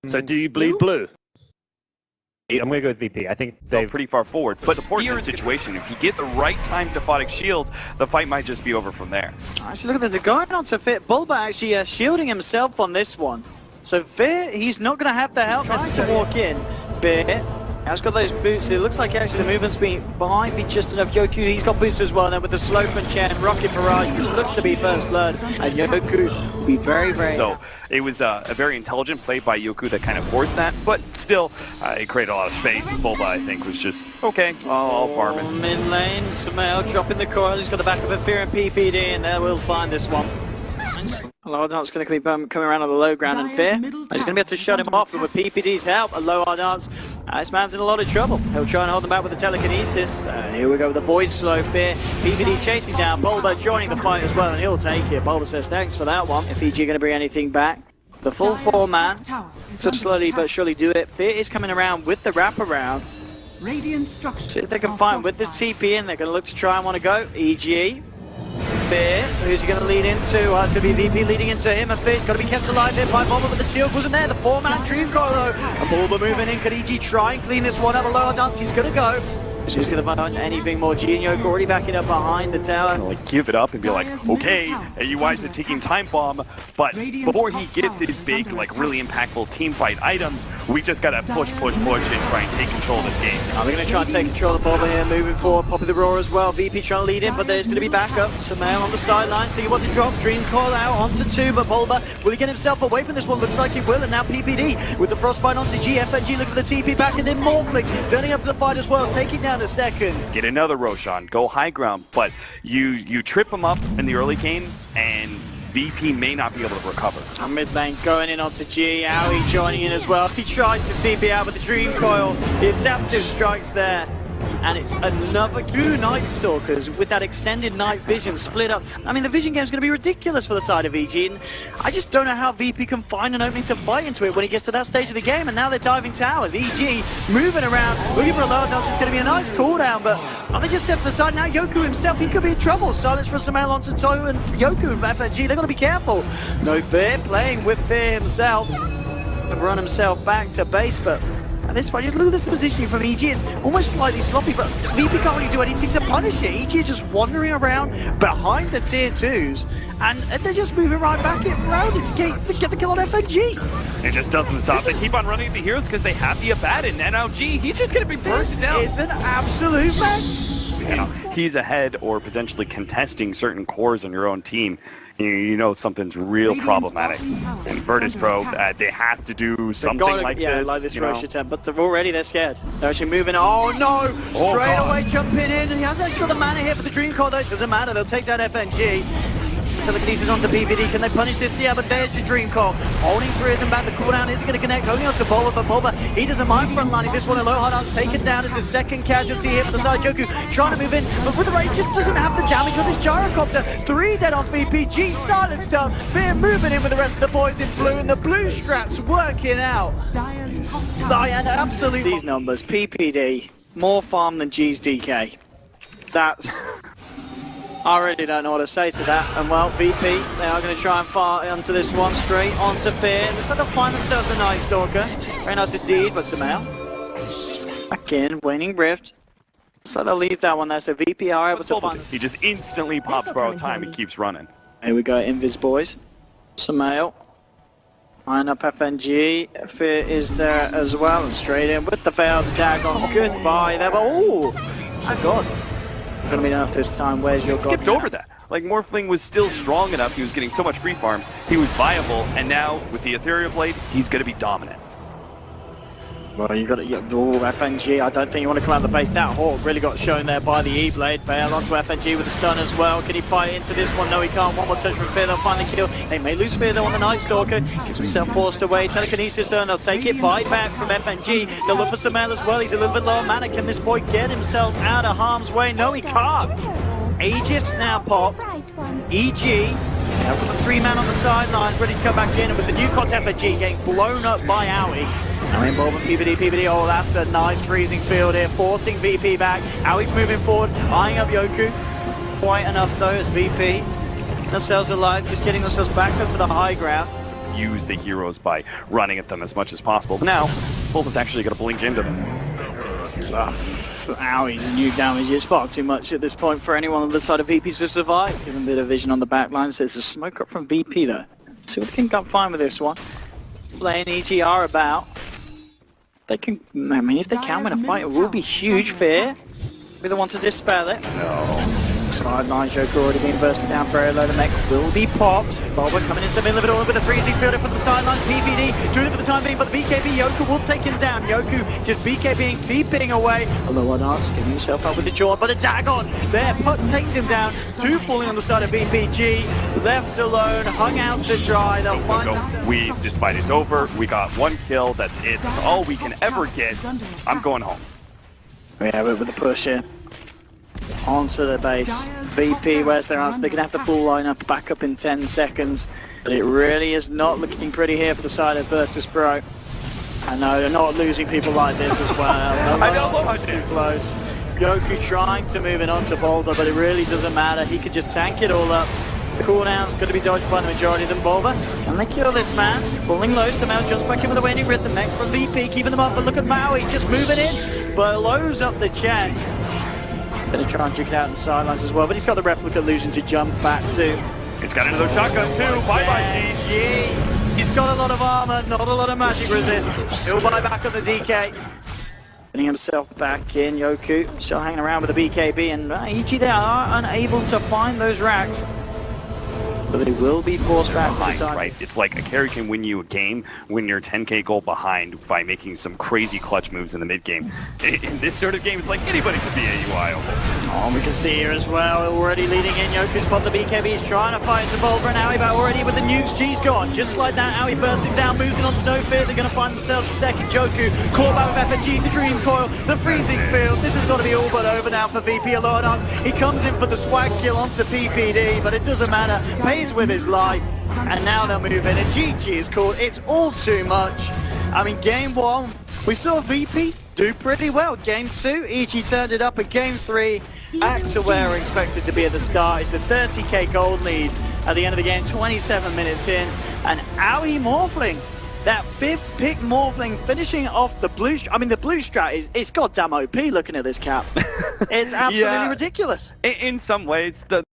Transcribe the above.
So do you bleed blue? I'm going to go with VP. I think They're pretty far forward, but here in the situation, if he gets the right time to Photic shield, the fight might just be over from there. Actually, look at this. They're going on to Fit. Bulba actually shielding himself on this one. So Fear, he's not going to have the help to walk in. Fear has got those boots. It looks like actually the movement's been behind me just enough. Yoku, he's got boots as well. Then with the slow from Chen, Rocket Barrage, this looks to be first blood. And Yoku will be very, very... So it was a very intelligent play by Yoku that kind of forced that, but still, it created a lot of space. Bulba, I think, was just, okay, I'll farm it. Mid lane, Samael dropping the coil. He's got the back of a Fear and PPD, and there we'll find this one. Ardance going to be coming around on the low ground, and Fear, he's going to be able to shut him off, and with PPD's help, a low Ardance, this man's in a lot of trouble. He'll try and hold him back with the telekinesis. Here we go with the Void Slow. Fear, PPD chasing down, Bulba joining the fight as well, and he'll take it. Bulba says thanks for that one. If EG going to bring anything back, the full 4-man, to slowly but surely do it. Fear is coming around with the wraparound. Radiant structures. See if they can find with this TP in, they're going to look to try and want to go. EG. Fear, who's he going to lead into? Oh, it's going to be VP leading into him, and Fear's got to be kept alive here by Bulba, but the shield wasn't there. The 4-man Dream Coil though, and Bulba moving in. Could EG try and clean this one up? A lower dance, he's going to go. She's going to find anything more. G and Yoke already backing up behind the tower. Like give it up and be like, okay, AUI's a taking time bomb, but before he gets his big, like really impactful team fight items, we just gotta push, and try and take control of this game. We're going to try and take control of Bulba here, moving forward. Popping the roar as well. VP trying to lead in, but there's going to be backup. Samael on the sidelines, thinking what to drop. Dream Coil out onto 2, but Bulba, will he get himself away from this one? Looks like he will, and now PPD with the Frostbite onto G. FNG looking for the TP back, and then Morphling turning up to the fight as well, taking down a second. Get another Roshan, go high ground, but you trip him up in the early game, and VP may not be able to recover. And mid lane going in onto G, Aoi joining in as well. He tried to TP out with the Dream Coil, the adaptive strikes there. And it's another 2 Night Stalkers with that extended night vision split up. I mean, the vision game is going to be ridiculous for the side of EG, and I just don't know how VP can find an opening to fight into it when he gets to that stage of the game. And now they're diving towers. EG moving around, looking for a lower dance. It's going to be a nice cooldown, but they just step to the side now. Yoku himself, he could be in trouble. Silence from Samael onto Toyo and Yoku and FNG. They've got to be careful. No Fear playing with Fear himself. Run himself back to base, but at this point, just look at this positioning from EG. It's almost slightly sloppy, but VP can't really do anything to punish it. EG is just wandering around behind the tier 2s, and they're just moving right back around it to get the kill on FNG. It just doesn't stop. They keep on running the heroes because they have the Abaddon, and now G, he's just going to be bursted down. It's an absolute mess. You know, he's ahead or potentially contesting certain cores on your own team. You know something's real problematic. And Virtus Pro, they have to do something like this. Like this rush attempt, but they're scared. They're actually moving. Oh no! Straight away jumping in, and he has actually got the mana here for the Dream Coil though. It doesn't matter, they'll take down FNG. Telekinesis onto PPD, can they punish this? Yeah, but there's your Dream Coil. Holding 3 of them back, the cooldown isn't going to connect, only onto Bulba, but Bulba, he doesn't mind frontlining this one. A low hard out's taken down as his second casualty here for the side. Yoku trying to move in, but with the rage, just doesn't have the damage with this gyrocopter. 3 dead on VPG, silenced up. Fear moving in with the rest of the boys in blue, and the blue straps working out. Diana, absolutely. These numbers, PPD, more farm than G's DK. That's... I really don't know what to say to that. And well, VP, they are going to try and fire onto this one, straight onto Fear. Looks like they'll find themselves the Night Stalker. Very nice indeed, but Samael back in, Waning Rift. So they'll leave that one there, so VP are able to find... He just instantly pops borrowed time and keeps running. Here we go, Invis boys. Samael. Line up FNG. Fear is there as well, and straight in with the failed Dagon. Goodbye there, but oh my god. Gonna be enough this time. Where's your god? Skipped over that. Like Morphling was still strong enough. He was getting so much free farm. He was viable, and now with the Ethereal Blade, he's gonna be dominant. Well, you got to, FNG. I don't think you want to come out of the base. That Hawk really got shown there by the E-Blade. Fail onto FNG with the stun as well. Can he fight into this one? No, he can't. One more touch from Fear. They'll find the kill. They may lose Fear though on the Night Stalker. Gets himself forced away. Telekinesis though, and they'll take it. Fight back from FNG. They'll look for Samael as well. He's a little bit low on mana. Can this boy get himself out of harm's way? No, he can't. Aegis now pop. EG. Now with the 3-man on the sidelines, ready to come back in, and with the new content FNG getting blown up by Aoi. Now involving PPD, oh that's a nice freezing field here, forcing VP back. Aoi's moving forward, eyeing up Yoku. Quite enough though as VP themselves alive, just getting themselves back up to the high ground. confuse the heroes by running at them as much as possible. But now, Bulba's actually going to blink into them. Owie, the new damage is far too much at this point for anyone on the side of VP to survive. Give them a bit of vision on the back line. So there's a smoke up from VP though. See what they can come fine with this one. Playing EGR about. They can, I mean, if they can win a fight, it will be huge. Fear be the one to dispel it. No. Sideline Joker already being bursted down very low. The mech will be popped. Bulba coming into the middle of it all with a freezing fielder for the sideline. PPD doing it for the time being, but the BKB Yoku will take him down. Yoku just BKBing, TPing away. Although Arnaz getting himself up with the jaw, but the Dagon there, Puck takes him down. Two falling on the side of BPG. Left alone, hung out to dry. They'll find themselves. This fight is over. We got one kill. That's it. That's all we can ever get. I'm going home. Yeah, with the push here. Onto the base. VP, where's their answer? They're going to have the full lineup back up in 10 seconds. But it really is not looking pretty here for the side of Virtus Pro. I know, they're not losing people like this as well. I know, almost too close. Yoku trying to move it onto Bulba, but it really doesn't matter. He could just tank it all up. The cooldown's going to be dodged by the majority of them. Bulba, can they kill this man? Falling low, somehow jumps back in with a waning rhythm. Next from VP, keeping them up, but look at Maui just moving in. Blows up the chat. Going to try and juke it out on the sidelines as well, but he's got the replica illusion to jump back to. It's got another shotgun too. Bye-bye, CG. He's got a lot of armor, not a lot of magic resist. He'll buy back on the DK. Putting himself back in. Yoku still hanging around with the BKB, and EG they are unable to find those racks. But they will be forced back behind, right? It's like a carry can win you a game when you're 10k goal behind by making some crazy clutch moves in the mid game. In this sort of game, it's like anybody can be AUI almost. Oh, we can see here as well, already leading in. Yoku's spot the BKB, he's trying to fight to Bulba and Aoi, but already with the nukes, G's gone. Just like that, Aoi bursting down, moves it onto no fear. They're going to find themselves a second. Joku, caught back with FNG, the Dream Coil, the freezing field. This has got to be all but over now for VP Alonard. He comes in for the swag kill onto PPD, but it doesn't matter. Pays with his life, and now they'll move in, and GG is called. It's all too much. I mean, game one, we saw VP do pretty well. Game two, EG turned it up, and game three, back to where we're expected to be at the start. It's a 30k gold lead at the end of the game, 27 minutes in, and Aoi Morphling, that fifth pick Morphling finishing off the blue. I mean, the blue strat it's goddamn OP looking at this cap. It's absolutely ridiculous. In some ways, the